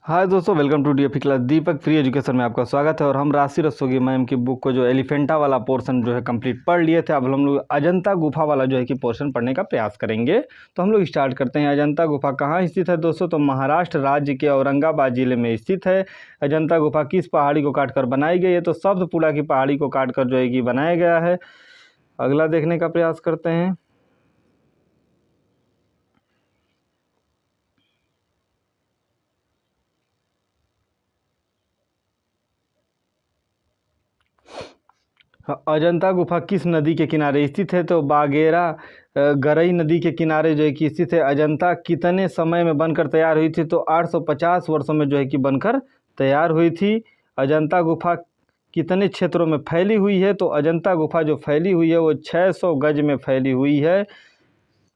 हाय दोस्तों, welcome to DFE class. Deepak free education में आपका स्वागत है। और हम राशि रस्तोगी मैम की बुक को जो एलिफेंटा वाला पोर्शन जो है कंप्लीट पढ़ लिए थे। अब हम लोग अजंता गुफा वाला जो है कि पोर्शन पढ़ने का प्रयास करेंगे। तो हम लोग स्टार्ट करते हैं। अजंता गुफा कहाँ स्थित है दोस्तों? तो महाराष्ट्र राज्य के औरंगाबाद जिले में स्थित है। अजंता गुफा किस पहाड़ी को काटकर बनाई गई है? तो सप्तपुड़ा की पहाड़ी को काटकर जो है कि बनाया गया है। अगला देखने का प्रयास करते हैं। अजंता गुफा किस नदी के किनारे स्थित है? तो बागेरा गरई नदी के किनारे जो है कि स्थित है। अजंता कितने समय में बनकर तैयार हुई थी? तो 850 वर्षों में जो है कि बनकर तैयार हुई थी। अजंता गुफा कितने क्षेत्रों में फैली हुई है? तो अजंता गुफा जो फैली हुई है वो 600 गज में फैली हुई है।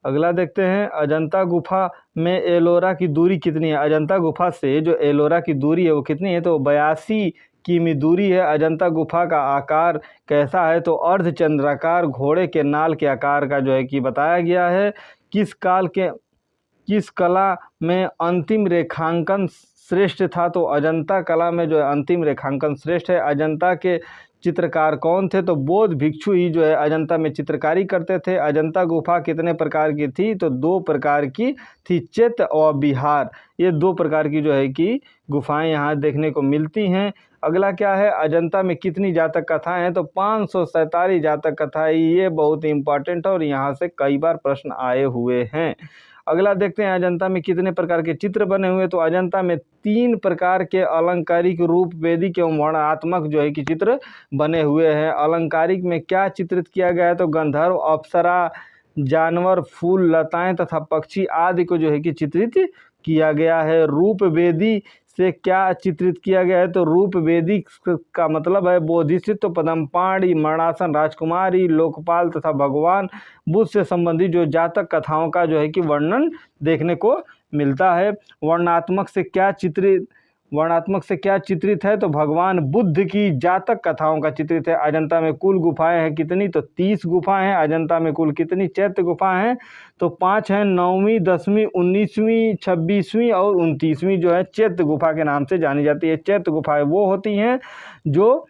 अगला देखते हैं। अजंता गुफा में एलोरा की दूरी कितनी है? अजंता गुफा से जो एलोरा की दूरी है वो कितनी है? तो 82 किमी दूरी है। अजंता गुफा का आकार कैसा है? तो अर्धचंद्राकार घोड़े के नाल के आकार का जो है कि बताया गया है। किस कला में अंतिम रेखांकन श्रेष्ठ था? तो अजंता कला में जो है अंतिम रेखांकन श्रेष्ठ है। अजंता के चित्रकार कौन थे? तो बौद्ध भिक्षु ही जो है अजंता में चित्रकारी करते थे। अजंता गुफा कितने प्रकार की थी? तो 2 प्रकार की थी, चैत्य और विहार। ये 2 प्रकार की जो है कि गुफाएं यहाँ देखने को मिलती हैं। अगला क्या है? अजंता में कितनी जातक कथाएं हैं? तो 547 जातक कथाएं। ये बहुत इंपॉर्टेंट है और यहाँ से कई बार प्रश्न आए हुए हैं। अगला देखते हैं। अजंता में कितने प्रकार के चित्र बने हुए? तो अजंता में 3 प्रकार के अलंकारिक, रूप, वेदिक एवं वर्णनात्मक जो है कि चित्र बने हुए हैं। अलंकारिक में क्या चित्रित किया गया है? तो गंधर्व, अप्सरा, जानवर, फूल, लताएं तथा पक्षी आदि को जो है कि चित्रित किया गया है। रूप वेदी से क्या चित्रित किया गया है? तो रूप वेदी का मतलब है बोधिसत्व, पद्मपाणि, मरणासन, राजकुमारी, लोकपाल तथा भगवान बुद्ध से संबंधित जो जातक कथाओं का जो है कि वर्णन देखने को मिलता है। वर्णात्मक से क्या चित्रित है? तो भगवान बुद्ध की जातक कथाओं का चित्रित है। अजंता में कुल गुफाएं हैं कितनी? तो 30 गुफाएं हैं। अजंता में कुल कितनी चैत्य गुफाएं हैं? तो 5 हैं। 9वीं, 10वीं, 19वीं, 26वीं और 29वीं जो है चैत्य गुफा के नाम से जानी जाती है। चैत्य गुफाएं वो होती हैं जो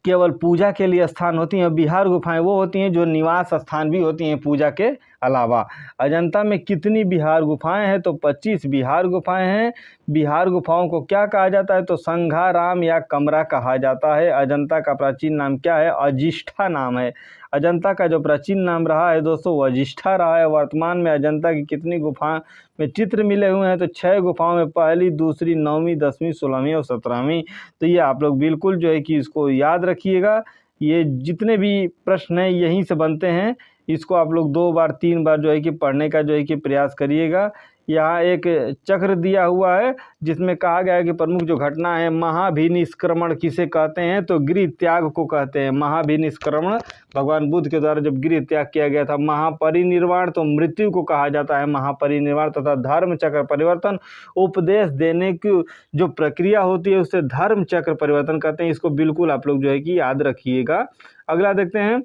केवल पूजा के लिए स्थान होती हैं। बिहार गुफाएं वो होती हैं जो निवास स्थान भी होती हैं पूजा के अलावा। अजंता में कितनी बिहार गुफाएं हैं? तो 25 बिहार गुफाएं हैं। बिहार गुफाओं को क्या कहा जाता है? तो संघाराम या कमरा कहा जाता है। अजंता का प्राचीन नाम क्या है? अजिष्ठा नाम है। अजंता का जो प्राचीन नाम रहा है दोस्तों वो अजिष्ठा रहा है। वर्तमान में अजंता की कितनी गुफा में चित्र मिले हुए हैं? तो 6 गुफाओं में, पहली, दूसरी, 9वीं, 10वीं, 16वीं और 17वीं। तो ये आप लोग बिल्कुल जो है कि इसको याद रखिएगा। ये जितने भी प्रश्न हैं यहीं से बनते हैं। इसको आप लोग 2 बार 3 बार जो है कि पढ़ने का जो है कि प्रयास करिएगा। यहाँ एक चक्र दिया हुआ है जिसमें कहा गया है कि प्रमुख जो घटना है, महाभिनिष्क्रमण किसे कहते हैं? तो गृह त्याग को कहते हैं। महाभिनिष्क्रमण भगवान बुद्ध के द्वारा जब गृह त्याग किया गया था। महापरिनिर्वाण तो मृत्यु को कहा जाता है, महापरिनिर्वाण। तथा धर्म चक्र परिवर्तन, उपदेश देने की जो प्रक्रिया होती है उसे धर्म चक्र परिवर्तन कहते हैं। इसको बिल्कुल आप लोग जो है कि याद रखिएगा। अगला देखते हैं।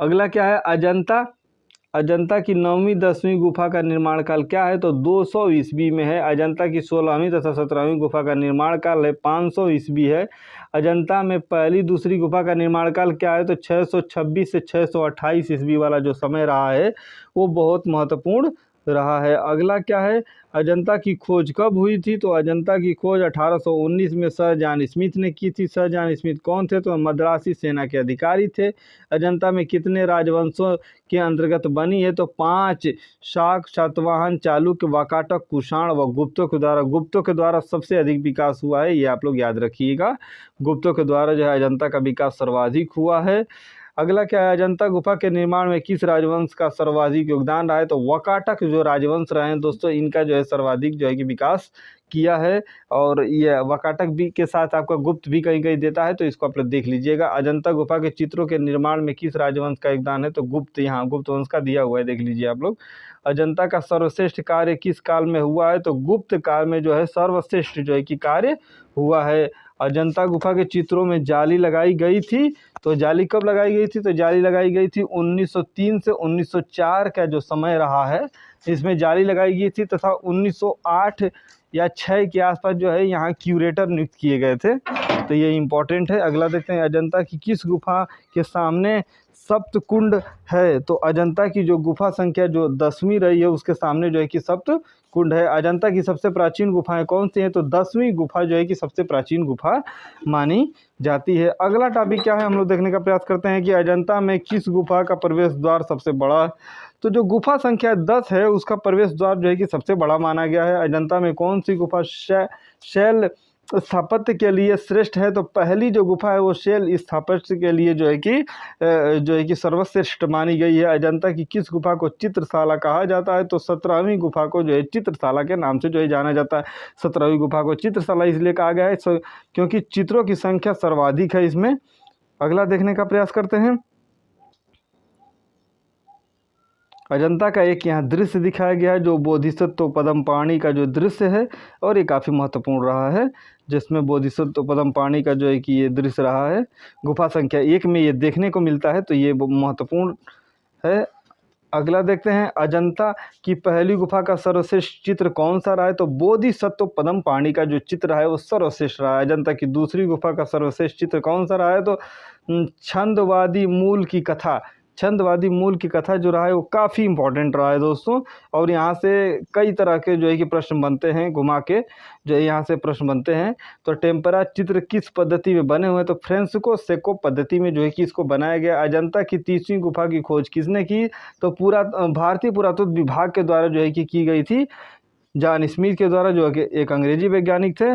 अगला क्या है? अजंता की 9वीं 10वीं गुफा का निर्माण काल क्या है? तो 200 ईस्वी में है। अजंता की 16वीं तथा 17वीं गुफा का निर्माण काल है 500 ईस्वी है। अजंता में पहली दूसरी गुफा का निर्माण काल क्या है? तो 626 से 628 ईस्वी वाला जो समय रहा है वो बहुत महत्वपूर्ण रहा है। अगला क्या है? अजंता की खोज कब हुई थी? तो अजंता की खोज 1819 में सर जॉन स्मिथ ने की थी। सर जॉन स्मिथ कौन थे? तो मद्रासी सेना के अधिकारी थे। अजंता में कितने राजवंशों के अंतर्गत बनी है? तो 5, शाक, सातवाहन, चालुक्य, वाकाटक, कुषाण व गुप्तों के द्वारा। गुप्तों के द्वारा सबसे अधिक विकास हुआ है, ये आप लोग याद रखिएगा। गुप्तों के द्वारा जो है अजंता का विकास सर्वाधिक हुआ है। अगला क्या है? अजंता गुफा के निर्माण में किस राजवंश का सर्वाधिक योगदान रहा है? तो वाकाटक जो राजवंश रहे हैं दोस्तों, इनका जो है सर्वाधिक जो है कि विकास किया है। और ये वाकाटक भी के साथ आपका गुप्त भी कहीं कहीं देता है, तो इसको आप लोग देख लीजिएगा। अजंता गुफा के चित्रों के निर्माण में किस राजवंश का योगदान है? तो गुप्त, यहाँ गुप्त वंश का दिया हुआ है, देख लीजिए आप लोग। अजंता का सर्वश्रेष्ठ कार्य किस काल में हुआ है? तो गुप्त काल में जो है सर्वश्रेष्ठ जो है कि कार्य हुआ है। अजंता गुफा के चित्रों में जाली लगाई गई थी। तो जाली कब लगाई गई थी? तो जाली लगाई गई थी 1903 से 1904 का जो समय रहा है इसमें जाली लगाई गई थी। तथा 1908 या 6 के आसपास जो है यहाँ क्यूरेटर नियुक्त किए गए थे। तो ये इम्पोर्टेंट है। अगला देखते हैं, अजंता की किस गुफा के सामने सप्त कुंड है? तो अजंता की जो गुफा संख्या जो 10वीं रही है उसके सामने जो है कि सप्त कुंड है। अजंता की सबसे प्राचीन गुफाएं कौन सी हैं? तो 10वीं गुफा जो है कि सबसे प्राचीन गुफा मानी जाती है। अगला टॉपिक क्या है, हम लोग देखने का प्रयास करते हैं कि अजंता में किस गुफा का प्रवेश द्वार सबसे बड़ा है? तो जो गुफा संख्या 10 है उसका प्रवेश द्वार जो है कि सबसे बड़ा माना गया है। अजंता में कौन सी गुफा शैल स्थापत्य के लिए श्रेष्ठ है? तो पहली जो गुफा है वो शैल स्थापत्य के लिए जो है कि सर्वश्रेष्ठ मानी गई है। अजंता की किस गुफा को चित्रशाला कहा जाता है? तो 17वीं गुफा को जो है चित्रशाला के नाम से जो है जाना जाता है। 17वीं गुफा को चित्रशाला इसलिए कहा गया है क्योंकि चित्रों की संख्या सर्वाधिक है इसमें। अगला देखने का प्रयास करते हैं, अजंता का एक यहाँ दृश्य दिखाया गया है जो बोधिसत्व पद्मपाणि का जो दृश्य है, और ये काफ़ी महत्वपूर्ण रहा है, जिसमें बोधिसत्व पद्मपाणि का जो है कि ये दृश्य रहा है। गुफा संख्या 1 में ये देखने को मिलता है, तो ये महत्वपूर्ण है। अगला देखते हैं, अजंता की पहली गुफा का सर्वश्रेष्ठ चित्र कौन सा रहा है? तो बोधिसत्व पद्मपाणि का जो चित्र है वो सर्वश्रेष्ठ रहा है। अजंता की दूसरी गुफा का सर्वश्रेष्ठ चित्र कौन सा रहा है? तो छंदवादी मूल की कथा, छंदवादी मूल की कथा जो रहा है वो काफ़ी इंपॉर्टेंट रहा है दोस्तों। और यहाँ से कई तरह के जो है कि प्रश्न बनते हैं, घुमा के जो है यहाँ से प्रश्न बनते हैं। तो टेम्परा चित्र किस पद्धति में बने हुए हैं? तो फ्रेंसिको सेको पद्धति में जो है कि इसको बनाया गया। अजंता की 30वीं गुफा की खोज किसने की? तो पूरा भारतीय पुरातत्व विभाग के द्वारा जो है कि की गई थी, जॉन स्मिथ के द्वारा, जो कि एक अंग्रेजी वैज्ञानिक थे,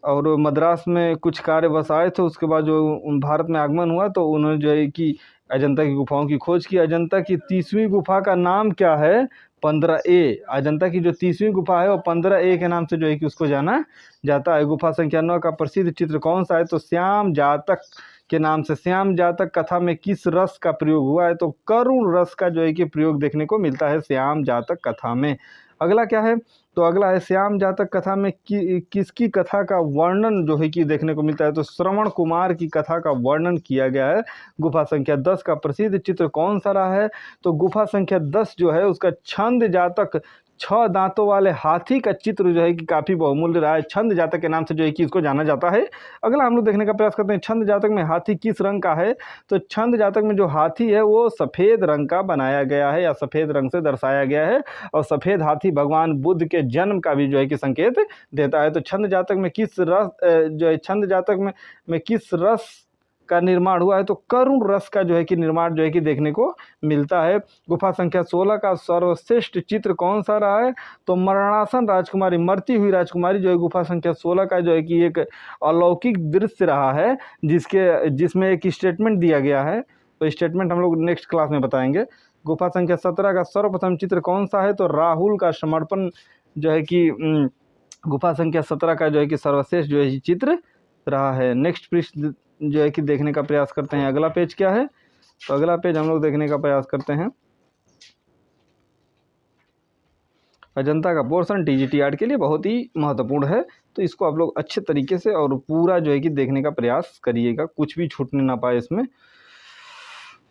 और मद्रास में कुछ कार्यवश आए थे। उसके बाद जो भारत में आगमन हुआ तो उन्होंने जो है कि अजंता की गुफाओं की खोज की। अजंता की 30वीं गुफा का नाम क्या है? 15A। अजंता की जो 30वीं गुफा है वो 15A के नाम से जो है कि उसको जाना जाता है। गुफा संख्या 9 का प्रसिद्ध चित्र कौन सा है? तो श्याम जातक के नाम से। श्याम जातक कथा में किस रस का प्रयोग हुआ है? तो करुण रस का जो है कि प्रयोग देखने को मिलता है श्याम जातक कथा में। अगला क्या है? तो अगला है, श्याम जातक कथा में किसकी कथा का वर्णन जो है कि देखने को मिलता है? तो श्रवण कुमार की कथा का वर्णन किया गया है। गुफा संख्या 10 का प्रसिद्ध चित्र कौन सा रहा है? तो गुफा संख्या 10 जो है उसका छंद जातक 6 दांतों वाले हाथी का चित्र जो है कि काफ़ी बहुमूल्य रहा है। छंद जातक के नाम से जो है कि इसको जाना जाता है। अगला हम लोग देखने का प्रयास करते हैं, छंद जातक में हाथी किस रंग का है? तो छंद जातक में जो हाथी है वो सफ़ेद रंग का बनाया गया है, या सफ़ेद रंग से दर्शाया गया है। और सफ़ेद हाथी भगवान बुद्ध के जन्म का भी जो है कि संकेत देता है। तो छंद जातक में किस रस जो है, छंद जातक में किस रस का निर्माण हुआ है? तो करुण रस का जो है कि निर्माण जो है कि देखने को मिलता है। गुफा संख्या 16 का सर्वश्रेष्ठ चित्र कौन सा रहा है? तो मरणासन राजकुमारी, मरती हुई राजकुमारी जो है गुफा संख्या 16 का जो है कि एक अलौकिक दृश्य रहा है, जिसमें एक स्टेटमेंट दिया गया है। तो स्टेटमेंट हम लोग नेक्स्ट क्लास में बताएंगे। गुफा संख्या 17 का सर्वप्रथम चित्र कौन सा है? तो राहुल का समर्पण जो है कि गुफा संख्या 17 का जो है कि सर्वश्रेष्ठ जो है चित्र रहा है। नेक्स्ट पृष्ठ जो है कि देखने का प्रयास करते हैं, अगला पेज क्या है? तो अगला पेज हम लोग देखने का प्रयास करते हैं, अजंता का पोर्शन टीजीटी आर्ट के लिए बहुत ही महत्वपूर्ण है। तो इसको आप लोग अच्छे तरीके से और पूरा जो है कि देखने का प्रयास करिएगा, कुछ भी छूटने ना पाए इसमें।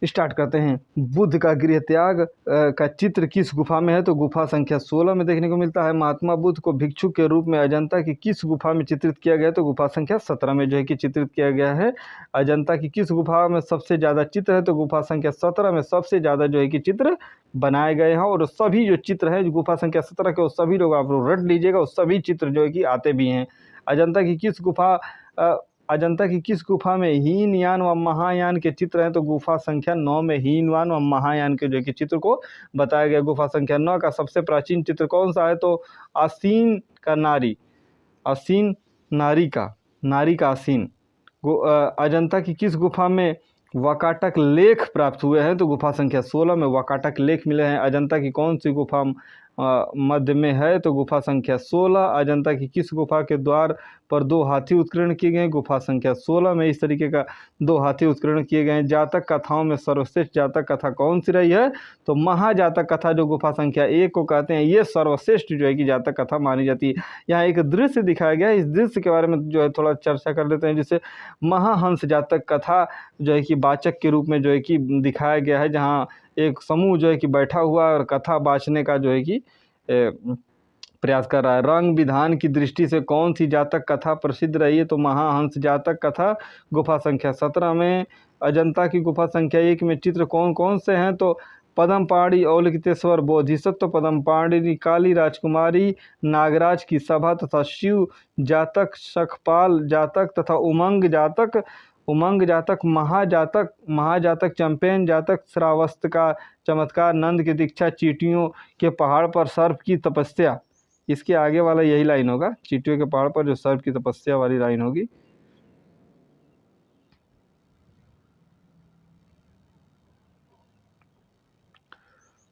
स्टार्ट करते हैं। बुद्ध का गृह त्याग का चित्र किस गुफा में है? तो गुफा संख्या 16 में देखने को मिलता है। महात्मा बुद्ध को भिक्षु के रूप में अजंता की किस गुफा में चित्रित किया गया है? तो गुफा संख्या 17 में जो है कि चित्रित किया गया है। अजंता की किस गुफा में सबसे ज़्यादा चित्र है? तो गुफा संख्या 17 में सबसे ज़्यादा जो है कि चित्र बनाए गए हैं। और सभी जो चित्र हैं गुफा संख्या 17 के, वो सभी लोग आप लोग रट लीजिएगा, वो सभी चित्र जो है कि आते भी हैं। अजंता की किस गुफा में हीनयान व महायान के चित्र हैं? तो गुफा संख्या 9 में हीनयान व महायान के जो कि चित्र को बताया गया। गुफा संख्या 9 का सबसे प्राचीन चित्र कौन सा है? तो आसीन का नारी, आसीन नारी का आसीन। अजंता की किस गुफा में वाकाटक लेख प्राप्त हुए हैं? तो गुफा संख्या 16 में वाकाटक लेख मिले हैं। अजंता की कौन सी गुफा मध्य में है? तो गुफा संख्या 16। अजंता की किस गुफा के द्वार पर 2 हाथी उत्कीर्ण किए गए? गुफा संख्या 16 में इस तरीके का 2 हाथी उत्कीर्ण किए गए हैं। जातक कथाओं में सर्वश्रेष्ठ जातक कथा कौन सी रही है? तो महाजातक कथा जो गुफा संख्या 1 को कहते हैं, ये सर्वश्रेष्ठ जो है कि जातक कथा मानी जाती है। यहाँ एक दृश्य दिखाया गया है, इस दृश्य के बारे में जो है थोड़ा चर्चा कर लेते हैं। जिससे महाहंस जातक कथा जो है कि वाचक के रूप में जो है कि दिखाया गया है, जहाँ एक समूह जो है कि बैठा हुआ और कथा बाँचने का जो है कि प्रयास कर रहा है। रंग विधान की दृष्टि से कौन सी जातक कथा प्रसिद्ध रही है? तो महाहंस जातक कथा गुफा संख्या 17 में। अजंता की गुफा संख्या 1 में चित्र कौन कौन से हैं? तो पद्मपाणी अवलोकितेश्वर बोधिसत्व, पद्मपाणिनी काली राजकुमारी, नागराज की सभा तथा शिव जातक, शखपाल जातक तथा उमंग जातक, उमंग जातक, महाजातक, महाजातक, चंपेन जातक, श्रावस्त का चमत्कार, नंद की दीक्षा, चींटियों के पहाड़ पर सर्प की तपस्या। इसके आगे वाला यही लाइन होगा, चींटियों के पहाड़ पर जो सर्प की तपस्या वाली लाइन होगी।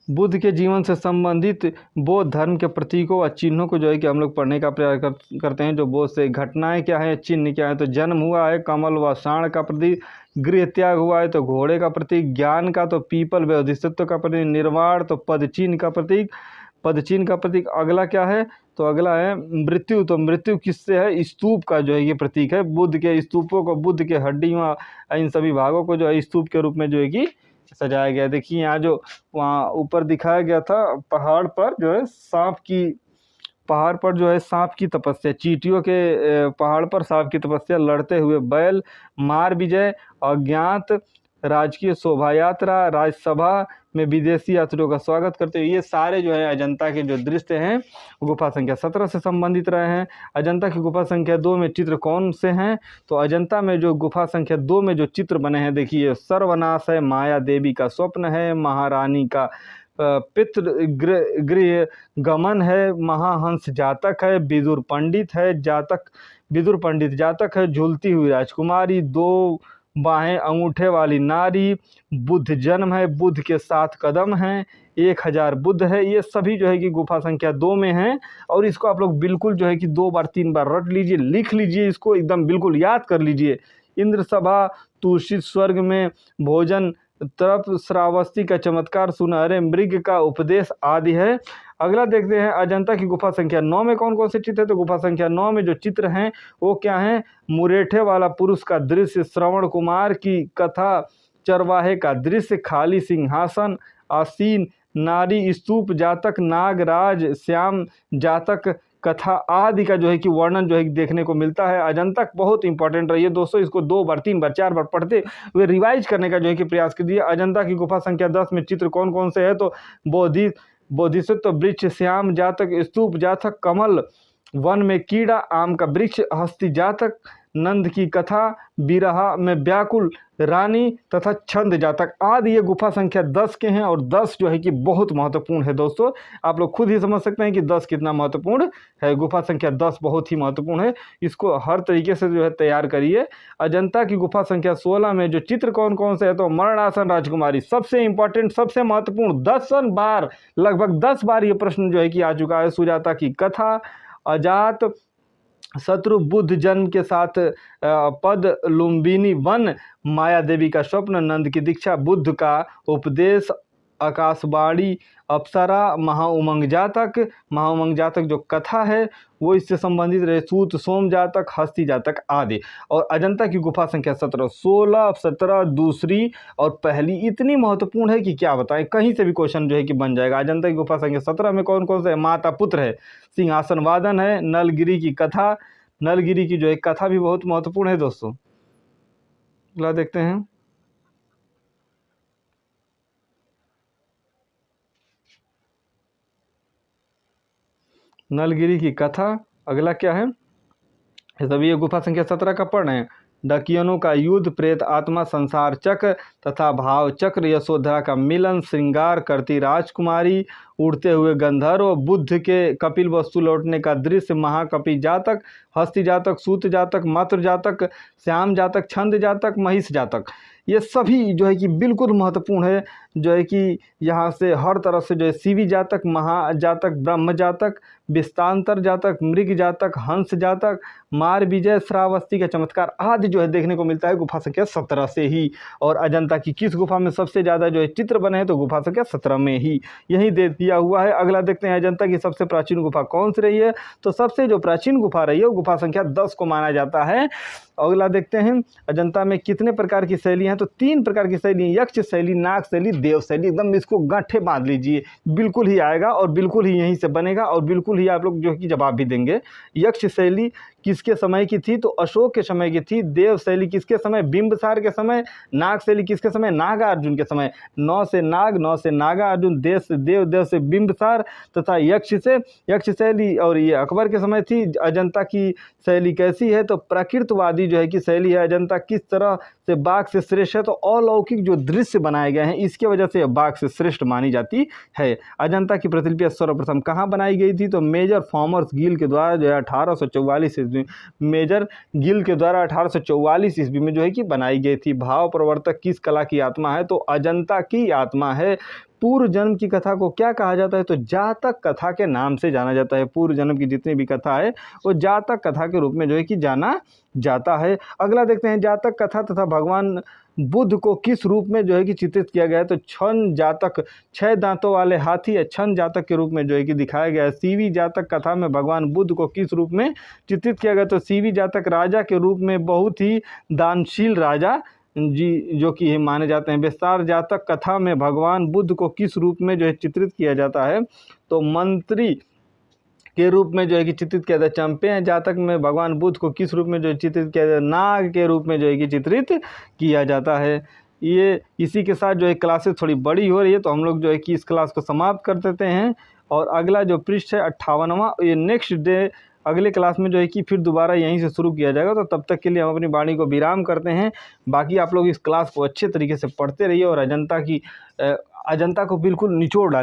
बुद्ध के जीवन से संबंधित बौद्ध धर्म के प्रतीकों व चिन्हों को जो है कि हम लोग पढ़ने का प्रयास करते हैं। जो बौद्ध से घटनाएं क्या है, चिन्ह क्या है? तो जन्म हुआ है कमल व साण का प्रतीक, गृह त्याग हुआ है तो घोड़े का प्रतीक, ज्ञान का तो पीपल बोधिसत्व का प्रतीक, निर्वाण तो पदचिन्ह का प्रतीक, पदचिन्ह का प्रतीक। अगला क्या है? तो अगला है मृत्यु। तो मृत्यु किससे है? स्तूप का जो है ये प्रतीक है। बुद्ध के स्तूपों को, बुद्ध के हड्डियों, इन सभी भागों को जो है स्तूप के रूप में जो है कि सजाया गया। देखिए यहाँ जो वहाँ ऊपर दिखाया गया था, पहाड़ पर जो है सांप की, पहाड़ पर जो है सांप की तपस्या, चींटियों के पहाड़ पर सांप की तपस्या, लड़ते हुए बैल, मार विजय, अज्ञात, राजकीय शोभा यात्रा, राजसभा में विदेशी यात्रियों का स्वागत करते हुए, ये सारे जो है अजंता के जो दृश्य हैं गुफा संख्या 17 से संबंधित रहे हैं। अजंता की गुफा संख्या 2 में चित्र कौन से हैं? तो अजंता में जो गुफा संख्या 2 में जो चित्र बने हैं, देखिए सर्वनाश है, माया देवी का स्वप्न है, महारानी का पितृ गृह गमन है, महाहंस जातक है, विदुर पंडित है जातक, विदुर पंडित जातक है, झूलती हुई राजकुमारी, दो बाहें अंगूठे वाली नारी, बुद्ध जन्म है, बुद्ध के 7 कदम हैं, 1000 बुद्ध है। ये सभी जो है कि गुफा संख्या 2 में हैं। और इसको आप लोग बिल्कुल जो है कि 2 बार 3 बार रट लीजिए, लिख लीजिए, इसको एकदम बिल्कुल याद कर लीजिए। इंद्र सभा, तुषित स्वर्ग में भोजन, तरफ श्रावस्ती का चमत्कार, सुनहरे मृग का उपदेश आदि है। अगला देखते हैं अजंता की गुफा संख्या 9 में कौन कौन से चित्र है? तो गुफा संख्या 9 में जो चित्र हैं वो क्या हैं? मुरेठे वाला पुरुष का दृश्य, श्रवण कुमार की कथा, चरवाहे का दृश्य, खाली सिंहासन, आसीन नारी, स्तूप जातक, नागराज, श्याम जातक कथा आदि का जो है कि वर्णन जो है देखने को मिलता है। अजंता बहुत इंपॉर्टेंट रही है दोस्तों, इसको 2 बार 3 बार 4 बार पढ़ते हुए रिवाइज करने का जो है कि प्रयास कीजिए। अजंता की गुफा संख्या 10 में चित्र कौन कौन से है? तो बोधिसत्व वृक्ष, श्याम जातक, स्तूप जातक, कमल, वन में कीड़ा, आम का वृक्ष, हस्ती जातक, नंद की कथा, बिरहा में व्याकुल रानी तथा छंद जातक आदि ये गुफा संख्या 10 के हैं। और 10 जो है कि बहुत महत्वपूर्ण है दोस्तों, आप लोग खुद ही समझ सकते हैं कि 10 कितना महत्वपूर्ण है। गुफा संख्या 10 बहुत ही महत्वपूर्ण है, इसको हर तरीके से जो है तैयार करिए। अजंता की गुफा संख्या 16 में जो चित्र कौन कौन से है? तो मरणासन राजकुमारी सबसे इंपॉर्टेंट, सबसे महत्वपूर्ण, 10 बार, लगभग 10 बार ये प्रश्न जो है कि आ चुका है। सुजाता की कथा, अजात शत्रु, बुद्ध जन्म के साथ पद, लुम्बिनी वन, माया देवी का स्वप्न, नंद की दीक्षा, बुद्ध का उपदेश, आकाशवाणी, अप्सरा, महाउमंग जातक जो कथा है वो इससे संबंधित रहे, सूत, सोम जातक, हस्ती जातक आदि। और अजंता की गुफा संख्या 17, 16, 17 दूसरी और पहली इतनी महत्वपूर्ण है कि क्या बताएं, कहीं से भी क्वेश्चन जो है कि बन जाएगा। अजंता की गुफा संख्या 17 में कौन कौन से है? माता पुत्र है, सिंहासन वादन है, नलगिरी की कथा, नलगिरी की जो है कथा भी बहुत महत्वपूर्ण है दोस्तों। अगला देखते हैं, नलगिरी की कथा। अगला क्या है? सभी ये गुफा संख्या 17 का पढ़ रहे हैं। डाकियनों का युद्ध, प्रेत आत्मा, संसार चक्र तथा भाव चक्र, यशोधरा का मिलन, श्रृंगार करती राजकुमारी, उड़ते हुए गंधर्व, बुद्ध के कपिल वस्तु लौटने का दृश्य, महाकपि जातक, हस्ती जातक, सूत जातक, मातृ जातक, श्याम जातक, छंद जातक, महिष जातक। ये सभी जो है कि बिल्कुल महत्वपूर्ण है, जो है कि यहाँ से हर तरफ से जो है सीवी जातक, महाजातक, ब्रह्म जातक, विस्तांतर जातक, मृग जातक, हंस जातक, मार विजय, श्रावस्ती का चमत्कार आदि जो है देखने को मिलता है गुफा संख्या 17 से ही। और अजंता की किस गुफा में सबसे ज़्यादा जो है चित्र बने हैं? तो गुफा संख्या 17 में ही। किया हुआ है। अगला देखते हैं अजंता की सबसे प्राचीन गुफा कौन सी रही है, तो सबसे जो प्राचीन गुफा रही है वो गुफा संख्या 10 को माना जाता है। अगला देखते हैं अजंता में कितने प्रकार की शैली हैं, तो 3 प्रकार की शैली, यक्ष शैली, नाग शैली, देव शैली। एकदम इसको गांठे बांध लीजिए, बिल्कुल ही आएगा और बिल्कुल ही यहीं से बनेगा और बिल्कुल ही आप लोग जो है कि जवाब भी देंगे। यक्ष शैली किसके समय की थी, तो अशोक के समय की थी। देव शैली किसके समय, बिंबिसार के समय। नाग शैली किसके समय, नागार्जुन के समय। नौ से नाग, नौ से नागार्जुन, देव से देव, देव से बिंबिसार तथा यक्ष से यक्ष शैली, और ये अकबर के समय थी। अजंता की शैली कैसी है, तो प्राकृतवादी जो है कि शैली है। अजंता किस तरह से बाघ से श्रेष्ठ है, तो अलौकिक जो दृश्य बनाए गए हैं इसके वजह से बाघ से श्रेष्ठ मानी जाती है। अजंता की प्रतिलिपि सर्वप्रथम कहाँ बनाई गई थी, तो मेजर फॉर्मर्स गिल के द्वारा जो है 1844 ईस्वी, मेजर गिल के द्वारा 1844 ईस्वी में जो है कि बनाई गई थी। भाव प्रवर्तक किस कला की आत्मा है, तो अजंता की आत्मा है। पूर्व जन्म की कथा को क्या कहा जाता है, तो जातक कथा के नाम से जाना जाता है। पूर्व जन्म की जितनी भी कथा है वो जातक कथा के रूप में जो है कि जाना जाता है। अगला देखते हैं जातक कथा तथा भगवान बुद्ध को किस रूप में जो है कि चित्रित किया गया है, तो छन जातक, 6 दांतों वाले हाथी या छन जातक के रूप में जो है कि दिखाया गया है। सीवी जातक कथा में भगवान बुद्ध को किस रूप में चित्रित किया गया, तो सीवी जातक राजा के रूप में, बहुत ही दानशील राजा जी जो कि माने जाते हैं। विस्तार जातक कथा में भगवान बुद्ध को किस रूप में जो है चित्रित किया जाता है, तो मंत्री के रूप में जो है कि चित्रित किया जाता है। चंपे जातक में भगवान बुद्ध को किस रूप में जो है चित्रित किया जाता है, नाग के रूप में जो है कि चित्रित किया जाता है। ये इसी के साथ जो है क्लासेस थोड़ी बड़ी हो रही है तो हम लोग जो है कि इस क्लास को समाप्त कर देते हैं। और अगला जो पृष्ठ है 58वां, ये नेक्स्ट डे अगले क्लास में जो है कि फिर दोबारा यहीं से शुरू किया जाएगा। तो तब तक के लिए हम अपनी वाणी को विराम करते हैं। बाकी आप लोग इस क्लास को अच्छे तरीके से पढ़ते रहिए और अजंता को बिल्कुल निचोड़ डालिए।